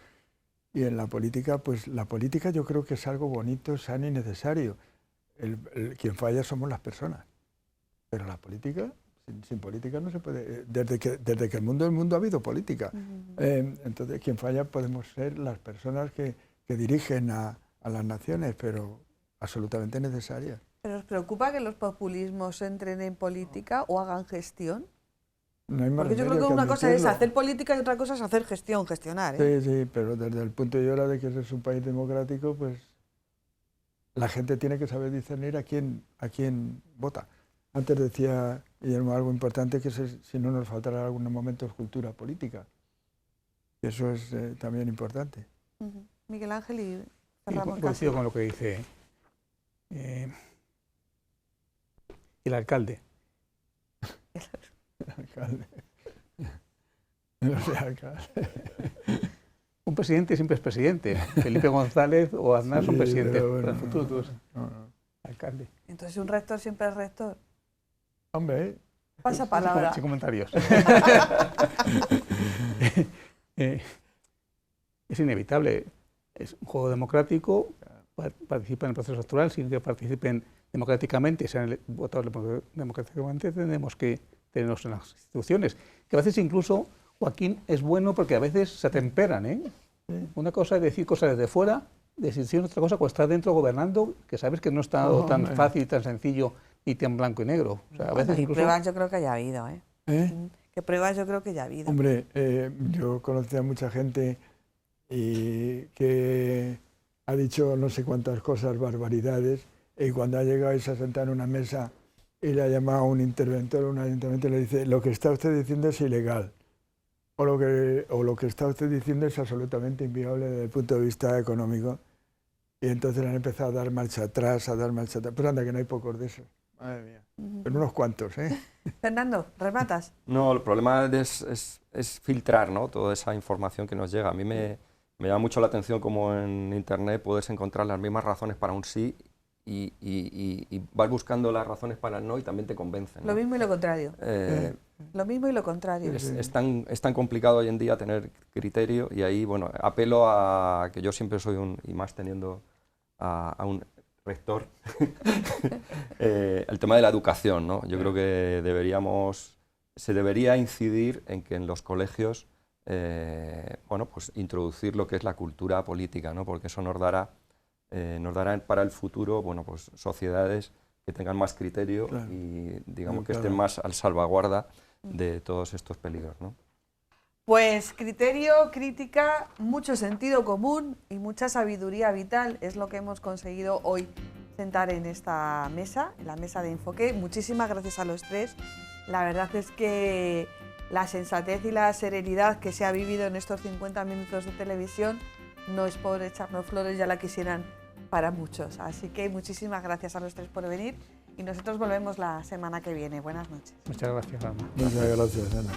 Y en la política, pues la política yo creo que es algo bonito, sano y necesario. Quien falla somos las personas. Pero la política, sin política no se puede. Desde que el mundo ha habido política. Entonces, quien falla podemos ser las personas que dirigen a las naciones, pero absolutamente necesarias. ¿Pero os preocupa que los populismos entren en política o hagan gestión? No hay más Porque yo creo que una cosa es hacer política y otra cosa es hacer gestión, gestionar. Sí, pero desde el punto de vista de que es un país democrático, pues la gente tiene que saber discernir a quién vota. Antes decía Guillermo algo importante, que si no nos faltará en algunos momentos cultura política. Y eso es también importante. Miguel Ángel, y cerramos. Coincido con lo que dice el alcalde. Un presidente siempre es presidente. Felipe González o Aznar son presidentes. Pero en el futuro tú eres alcalde. Entonces, ¿un rector siempre es rector? Hombre. Pasa palabra. Sin comentarios. Es inevitable. Es un juego democrático. Participan en el proceso electoral. Sin que participen democráticamente y sean votados democráticamente, tenemos que tenerlos en las instituciones. Que a veces incluso, Joaquín, es bueno porque a veces se atemperan, ¿eh? Una cosa es decir cosas desde fuera, de institución, otra cosa cuando estás dentro gobernando, que sabes que no está tan fácil y tan sencillo ni tan blanco y negro. O sea, a veces incluso... pruebas yo creo que haya habido, ¿eh? ¿Qué pruebas yo creo que ya ha habido? Hombre, yo conocí a mucha gente que ha dicho no sé cuántas cosas, barbaridades, y cuando ha llegado y se ha sentado en una mesa y le ha llamado a un interventor o un ayuntamiento y le dice: lo que está usted diciendo es ilegal, o lo que está usted diciendo es absolutamente inviable desde el punto de vista económico. Y entonces han empezado a dar marcha atrás, Pues anda, que no hay pocos de esos. Madre mía. Pero unos cuantos, ¿eh? Fernando, ¿rematas? No, el problema es filtrar, ¿no?, toda esa información que nos llega. A mí me llama mucho la atención cómo en Internet puedes encontrar las mismas razones para un sí y vas buscando las razones para el no y también te convencen, ¿no? Lo mismo y lo contrario. Lo mismo y lo contrario. Es tan complicado hoy en día tener criterio, y ahí, bueno, apelo a que yo siempre soy y más teniendo a un rector, el tema de la educación, ¿no? Yo creo que se debería incidir en que en los colegios, bueno, pues introducir lo que es la cultura política, ¿no? Porque eso nos dará para el futuro, bueno, pues sociedades que tengan más criterio, claro, y digamos que estén más al salvaguarda de todos estos peligros, ¿no? Pues criterio, crítica, mucho sentido común y mucha sabiduría vital es lo que hemos conseguido hoy sentar en esta mesa, en la mesa de Enfoque. Muchísimas gracias a los tres. La verdad es que la sensatez y la serenidad que se ha vivido en estos 50 minutos de televisión no es por echarnos flores, ya la quisieran para muchos. Así que muchísimas gracias a los tres por venir y nosotros volvemos la semana que viene. Buenas noches. Muchas gracias, Alma. Muchas gracias, Ana.